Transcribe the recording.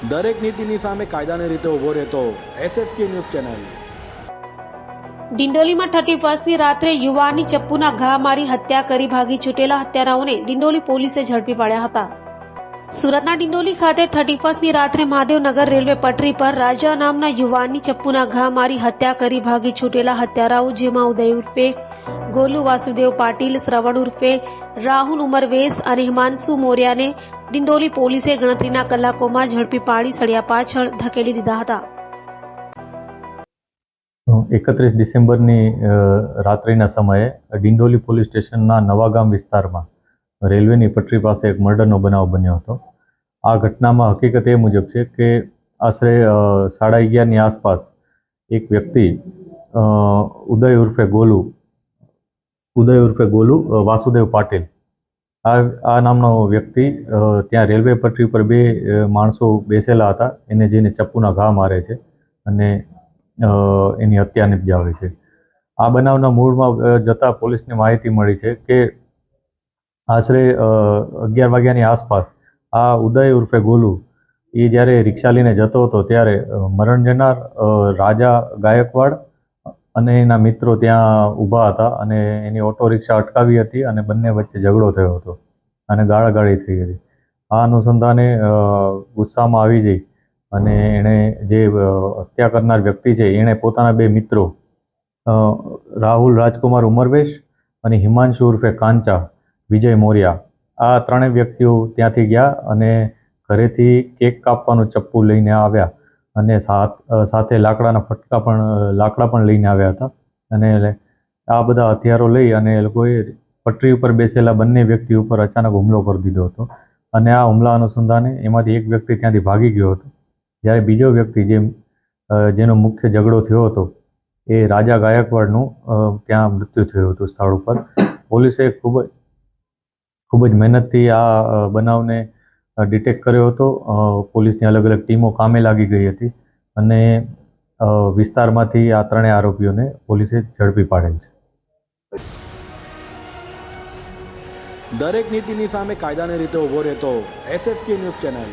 દરેક નીતિની સામે કાયદાની રીતે ઊભો રહેતો SSK ન્યૂઝ ચેનલ। ડિંડોલીમાં 31મી રાત્રે યુવાનની ચપ્પુના ઘા મારી હત્યા કરી ભાગી છૂટેલા હત્યારાઓને ડિંડોલી પોલીસે ઝડપી પાડ્યા હતા। સુરતના ડિંડોલી ખાતે 31મી રાત્રે મહાદેવનગર રેલવે પટરી પર રાજા નામના યુવાનની ચપ્પુના ઘા મારી હત્યા કરી ભાગી છૂટેલા હત્યારાઓ જેમાં ઉદય ઉર્ફે ગોલુ વાસુદેવ પાટીલ, શ્રવણ ઉર્ફે રાહુલ ઉમર વેસ અને હિમાંશુ મોર્યાને ડિંડોલી પોલીસે ગણતરીના કલાકોમાં ઝડપી પાડી સળિયા પાછળ ધકેલી દીધા હતા। 31 ડિસેમ્બરની રાત્રિના સમયે ડિંડોલી પોલીસ સ્ટેશનના નવાગામ વિસ્તારમાં રેલવેની પટરી પાસે એક મર્ડરનો બનાવ બન્યો હતો। આ ઘટનામાં હકીકત એ મુજબ છે કે આશરે 11:30ની આસપાસ એક વ્યક્તિ ઉદય ઉર્ફે ગોલુ વાસુદેવ પાટીલ આ નામનો વ્યક્તિ ત્યાં રેલવે પટરી પર બે માણસો બેસેલા હતા, એને જઈને ચપ્પુના ઘા મારે છે અને એની હત્યા નિપજાવે છે। આ બનાવના મૂળમાં જતાં પોલીસને માહિતી મળી છે કે આશરે 11 વાગ્યાની આસપાસ આ ઉદય ઉર્ફે ગોલુ એ જ્યારે રિક્ષા લઈને જતો હતો ત્યારે મરણ જનાર રાજા ગાયકવાડ અને એના મિત્રો ત્યાં ઊભા હતા અને એની ઓટો રિક્ષા અટકાવી હતી અને બંને વચ્ચે ઝઘડો થયો હતો અને ગાળાગાળી થઈ હતી। આ અનુસંધાને ગુસ્સામાં આવી જઈ અને એણે જે હત્યા કરનાર વ્યક્તિ છે એણે પોતાના બે મિત્રો રાહુલ રાજકુમાર ઉમરવેશ અને હિમાંશુ ઉર્ફે કાંચા વિજય મોર્યા આ ત્રણેય વ્યક્તિઓ ત્યાંથી ગયા અને ઘરેથી કેક કાપવાનું ચપ્પુ લઈને આવ્યા અને સાથે લાકડા પણ લઈને આવ્યા હતા અને આ બધા હથિયારો લઈ અને એ લોકોએ પટરી ઉપર બેસેલા બંને વ્યક્તિ ઉપર અચાનક હુમલો કરી દીધો હતો અને આ હુમલા અનુસંધાને એમાંથી એક વ્યક્તિ ત્યાંથી ભાગી ગયો હતો, જ્યારે બીજો વ્યક્તિ જેનો મુખ્ય ઝઘડો થયો હતો એ રાજા ગાયકવાડનું ત્યાં મૃત્યુ થયું હતું સ્થળ ઉપર। પોલીસે ખૂબ જ મહેનતથી આ બનાવને ડિટેક્ટ કર્યો હતો। પોલીસની અલગ અલગ ટીમો કામે લાગી ગઈ હતી અને વિસ્તારમાંથી આ ત્રણેય આરોપીઓને પોલીસે ઝડપી પાડેલ છે। દરેક નીતિની સામે કાયદાની રીતે ઊભો રહેતો SSK ન્યૂઝ ચેનલ।